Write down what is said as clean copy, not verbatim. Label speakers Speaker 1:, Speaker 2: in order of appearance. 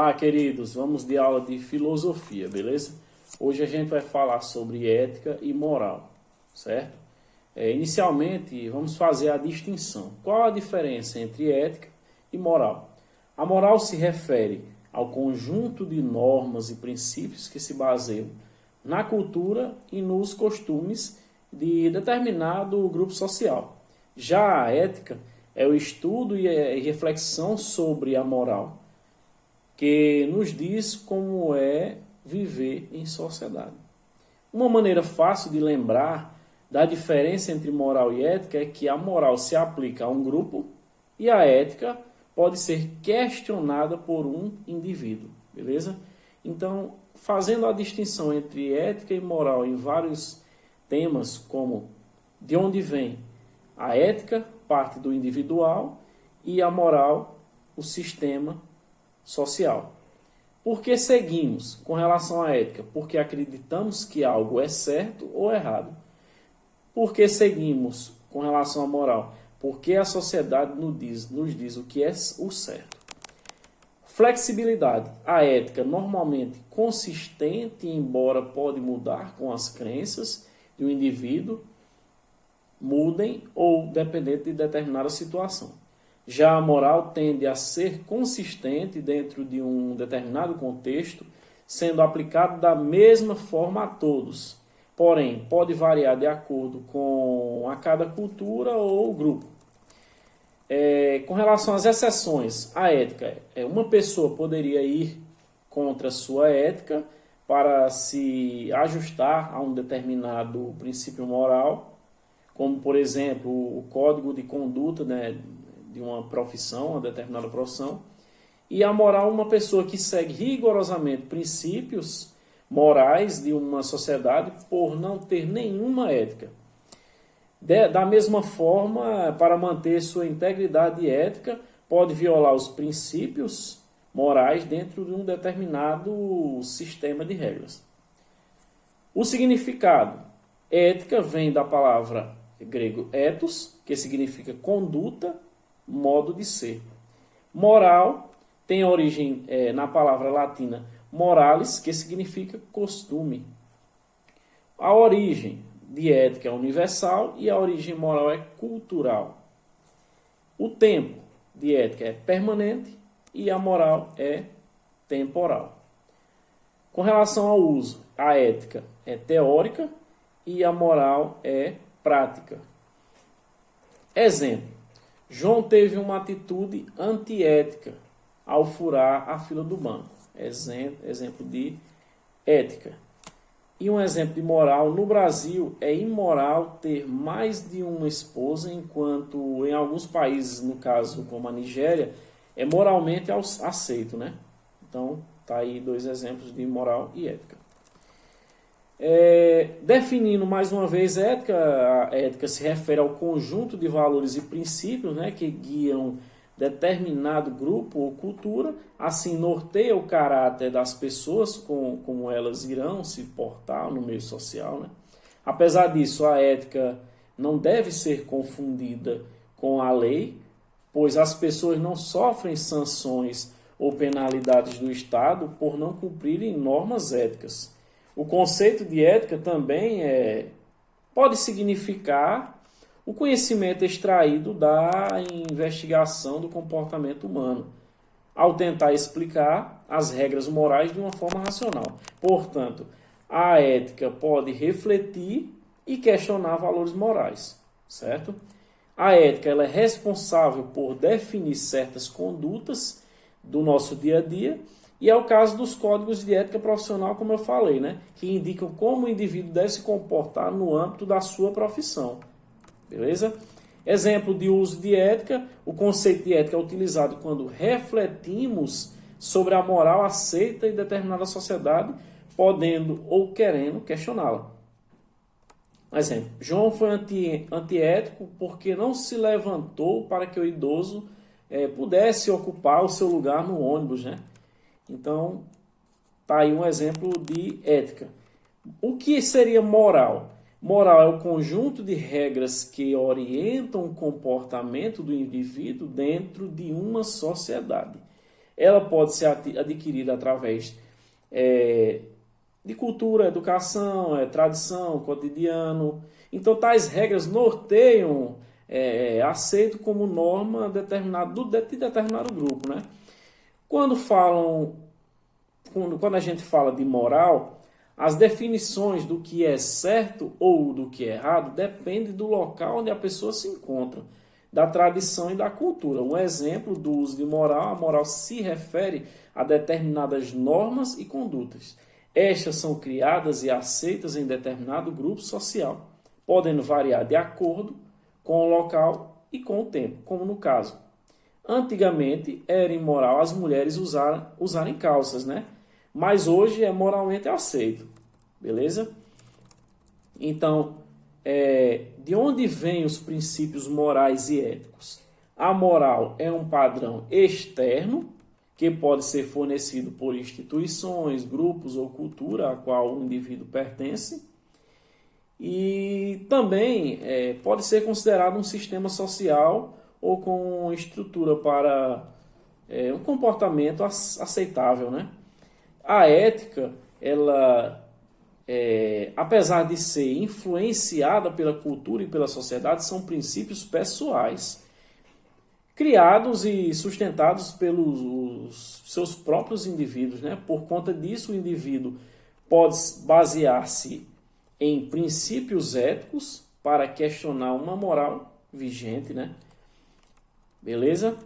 Speaker 1: Olá, queridos, vamos de aula de filosofia, beleza? Hoje a gente vai falar sobre ética e moral, certo? Inicialmente, vamos fazer a distinção. Qual a diferença entre ética e moral? A moral se refere ao conjunto de normas e princípios que se baseiam na cultura e nos costumes de determinado grupo social. Já a ética é o estudo e reflexão sobre a moral, que nos diz como é viver em sociedade. Uma maneira fácil de lembrar da diferença entre moral e ética é que a moral se aplica a um grupo e a ética pode ser questionada por um indivíduo, beleza? Então, fazendo a distinção entre ética e moral em vários temas, como de onde vem a ética, parte do individual, e a moral, o sistema social. Por que seguimos com relação à ética? Porque acreditamos que algo é certo ou errado. Por que seguimos com relação à moral? Porque a sociedade nos diz o que é o certo. Flexibilidade. A ética normalmente consistente, embora pode mudar com as crenças do indivíduo, mudem ou dependente de determinada situação. Já a moral tende a ser consistente dentro de um determinado contexto, sendo aplicado da mesma forma a todos. Porém, pode variar de acordo com a cada cultura ou grupo. Com relação às exceções, a ética, uma pessoa poderia ir contra a sua ética para se ajustar a um determinado princípio moral, como, por exemplo, o código de conduta, né, de uma profissão, uma determinada profissão. E a moral, uma pessoa que segue rigorosamente princípios morais de uma sociedade por não ter nenhuma ética. Da mesma forma, para manter sua integridade ética, pode violar os princípios morais dentro de um determinado sistema de regras. O significado. Ética vem da palavra grego ethos, que significa conduta, modo de ser. Moral tem origem na palavra latina moralis, que significa costume. A origem de ética é universal e a origem moral é cultural. O tempo de ética é permanente e a moral é temporal. Com relação ao uso, a ética é teórica e a moral é prática. Exemplo. João teve uma atitude antiética ao furar a fila do banco. Exemplo de ética. E um exemplo de moral. No Brasil, é imoral ter mais de uma esposa, enquanto em alguns países, no caso como a Nigéria, é moralmente aceito, né? Então, tá aí dois exemplos de moral e ética. Definindo mais uma vez a ética se refere ao conjunto de valores e princípios, né, que guiam determinado grupo ou cultura, assim norteia o caráter das pessoas como elas irão se portar no meio social, né? Apesar disso, a ética não deve ser confundida com a lei, pois as pessoas não sofrem sanções ou penalidades do Estado por não cumprirem normas éticas. O conceito de ética também pode significar o conhecimento extraído da investigação do comportamento humano, ao tentar explicar as regras morais de uma forma racional. Portanto, a ética pode refletir e questionar valores morais, certo? A ética ela é responsável por definir certas condutas do nosso dia a dia. E é o caso dos códigos de ética profissional, como eu falei, né? Que indicam como o indivíduo deve se comportar no âmbito da sua profissão. Beleza? Exemplo de uso de ética. O conceito de ética é utilizado quando refletimos sobre a moral aceita em determinada sociedade, podendo ou querendo questioná-la. Exemplo. João foi antiético porque não se levantou para que o idoso pudesse ocupar o seu lugar no ônibus, né? Então, tá aí um exemplo de ética. O que seria moral? Moral é o conjunto de regras que orientam o comportamento do indivíduo dentro de uma sociedade. ela pode ser adquirida através de cultura, educação, tradição, cotidiano. Então, tais regras norteiam aceito como norma de determinado grupo, né? Quando a gente fala de moral, as definições do que é certo ou do que é errado depende do local onde a pessoa se encontra, da tradição e da cultura. Um exemplo do uso de moral: a moral se refere a determinadas normas e condutas. Estas são criadas e aceitas em determinado grupo social, podendo variar de acordo com o local e com o tempo, como no caso. Antigamente era imoral as mulheres usarem calças, né? Mas hoje é moralmente aceito, beleza? Então, de onde vêm os princípios morais e éticos? A moral é um padrão externo que pode ser fornecido por instituições, grupos ou cultura a qual o indivíduo pertence, e também pode ser considerado um sistema social ou com estrutura para um comportamento aceitável, né? A ética, ela, apesar de ser influenciada pela cultura e pela sociedade, são princípios pessoais, criados e sustentados pelos seus próprios indivíduos, né? Por conta disso, o indivíduo pode basear-se em princípios éticos para questionar uma moral vigente, né? Beleza?